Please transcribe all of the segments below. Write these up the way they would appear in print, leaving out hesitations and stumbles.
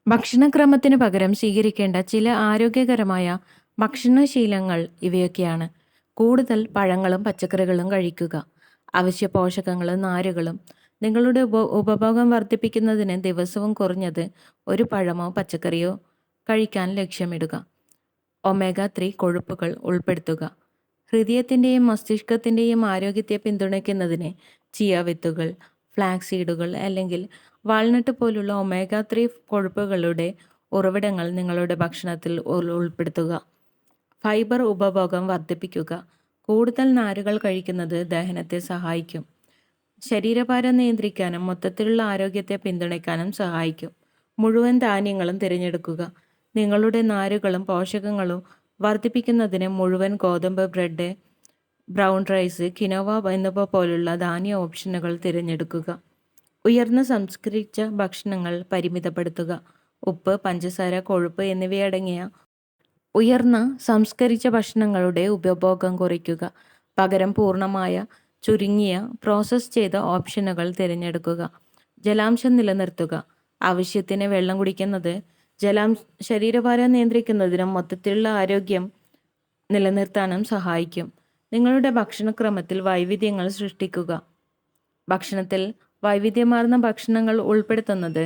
ഭക്ഷണക്രമത്തിന് പകരം സ്വീകരിക്കേണ്ട ചില ആരോഗ്യകരമായ ഭക്ഷണശീലങ്ങൾ ഇവയൊക്കെയാണ്. കൂടുതൽ പഴങ്ങളും പച്ചക്കറികളും കഴിക്കുക. അവശ്യ പോഷകങ്ങളും നാരുകളും നിങ്ങളുടെ ഉപഭോഗം വർദ്ധിപ്പിക്കുന്നതിന് ദിവസവും കുറഞ്ഞത് ഒരു പഴമോ പച്ചക്കറിയോ കഴിക്കാൻ ലക്ഷ്യമിടുക. ഒമേഗ 3 കൊഴുപ്പുകൾ ഉൾപ്പെടുത്തുക. ഹൃദയത്തിൻ്റെയും മസ്തിഷ്കത്തിൻ്റെയും ആരോഗ്യത്തെ പിന്തുണയ്ക്കുന്നതിന് ചിയ വിത്തുകൾ, ഫ്ലാക്സീഡുകൾ അല്ലെങ്കിൽ വാൾനട്ട് പോലുള്ള ഒമേഗ 3 കൊഴുപ്പുകളുടെ ഉറവിടങ്ങൾ നിങ്ങളുടെ ഭക്ഷണത്തിൽ ഉൾപ്പെടുത്തുക. ഫൈബർ ഉപഭോഗം വർദ്ധിപ്പിക്കുക. കൂടുതൽ നാരുകൾ കഴിക്കുന്നത് ദഹനത്തെ സഹായിക്കും. ശരീരഭാരം നിയന്ത്രിക്കാനും മൊത്തത്തിലുള്ള ആരോഗ്യത്തെ പിന്തുണയ്ക്കാനും സഹായിക്കും. മുഴുവൻ ധാന്യങ്ങളും തിരഞ്ഞെടുക്കുക. നിങ്ങളുടെ നാരുകളും പോഷകങ്ങളും വർദ്ധിപ്പിക്കുന്നതിന് മുഴുവൻ ഗോതമ്പ്, ബ്രെഡ്, ബ്രൗൺ റൈസ്, കിനോവ എന്നിവ പോലുള്ള ധാന്യ ഓപ്ഷനുകൾ തിരഞ്ഞെടുക്കുക. ഉയർന്ന സംസ്കരിച്ച ഭക്ഷണങ്ങൾ പരിമിതപ്പെടുത്തുക. ഉപ്പ്, പഞ്ചസാര, കൊഴുപ്പ് എന്നിവയടങ്ങിയ ഉയർന്ന സംസ്കരിച്ച ഭക്ഷണങ്ങളുടെ ഉപഭോഗം കുറയ്ക്കുക. പകരം പൂർണ്ണമായ, ചുരുങ്ങിയ, പ്രോസസ്സ് ചെയ്ത ഓപ്ഷനുകൾ തിരഞ്ഞെടുക്കുക. ജലാംശം നിലനിർത്തുക. ആവശ്യത്തിന് വെള്ളം കുടിക്കുന്നത് ശരീരഭാരം നിയന്ത്രിക്കുന്നതിനും മൊത്തത്തിലുള്ള ആരോഗ്യം നിലനിർത്താനും സഹായിക്കും. നിങ്ങളുടെ ഭക്ഷണക്രമത്തിൽ വൈവിധ്യങ്ങൾ സൃഷ്ടിക്കുക. ഭക്ഷണത്തിൽ വൈവിധ്യമാർന്ന ഭക്ഷണങ്ങൾ ഉൾപ്പെടുത്തുന്നത്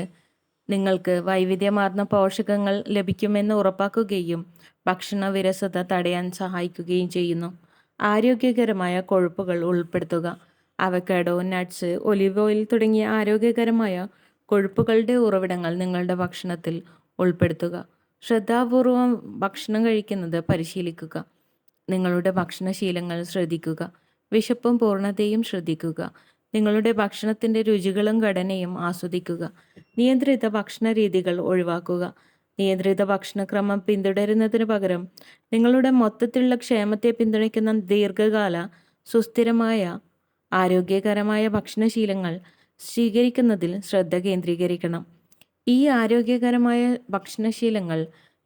നിങ്ങൾക്ക് വൈവിധ്യമാർന്ന പോഷകങ്ങൾ ലഭിക്കുമെന്ന് ഉറപ്പാക്കുകയും ഭക്ഷണ വിരസത തടയാൻ സഹായിക്കുകയും ചെയ്യുന്നു. ആരോഗ്യകരമായ കൊഴുപ്പുകൾ ഉൾപ്പെടുത്തുക. അവക്കാഡോ, നട്ട്സ്, ഒലിവ് ഓയിൽ തുടങ്ങിയ ആരോഗ്യകരമായ കൊഴുപ്പുകളുടെ ഉറവിടങ്ങൾ നിങ്ങളുടെ ഭക്ഷണത്തിൽ ഉൾപ്പെടുത്തുക. ശ്രദ്ധാപൂർവം ഭക്ഷണം കഴിക്കുന്നത് പരിശീലിക്കുക. നിങ്ങളുടെ ഭക്ഷണശീലങ്ങൾ ശ്രദ്ധിക്കുക. വിശപ്പും പൂർണ്ണതയും ശ്രദ്ധിക്കുക. നിങ്ങളുടെ ഭക്ഷണത്തിൻ്റെ രുചികളും ഘടനയും ആസ്വദിക്കുക. നിയന്ത്രിത ഭക്ഷണ രീതികൾ ഒഴിവാക്കുക. നിയന്ത്രിത ഭക്ഷണക്രമം പിന്തുടരുന്നതിന് പകരം നിങ്ങളുടെ മൊത്തത്തിലുള്ള ക്ഷേമത്തെ പിന്തുണയ്ക്കുന്ന ദീർഘകാല, സുസ്ഥിരമായ, ആരോഗ്യകരമായ ഭക്ഷണശീലങ്ങൾ സ്വീകരിക്കുന്നതിൽ ശ്രദ്ധ കേന്ദ്രീകരിക്കണം. ഈ ആരോഗ്യകരമായ ഭക്ഷണശീലങ്ങൾ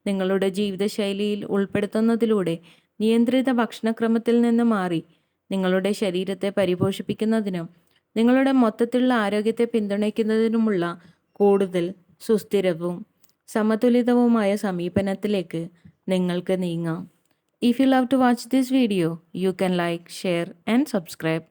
നിങ്ങളുടെ ജീവിതശൈലിയിൽ ഉൾപ്പെടുത്തുന്നതിലൂടെ നിയന്ത്രിത ഭക്ഷണക്രമത്തിൽ നിന്ന് മാറി നിങ്ങളുടെ ശരീരത്തെ പരിപോഷിപ്പിക്കുന്നതിനും നിങ്ങളുടെ മൊത്തത്തിലുള്ള ആരോഗ്യത്തെ പിന്തുണയ്ക്കുന്നതിനുമുള്ള കൂടുതൽ സുസ്ഥിരവും സമതുലിതവുമായ സമീപനത്തിലേക്ക് നിങ്ങൾക്ക് നീങ്ങാം. If you love to watch this video, you can like, share and subscribe.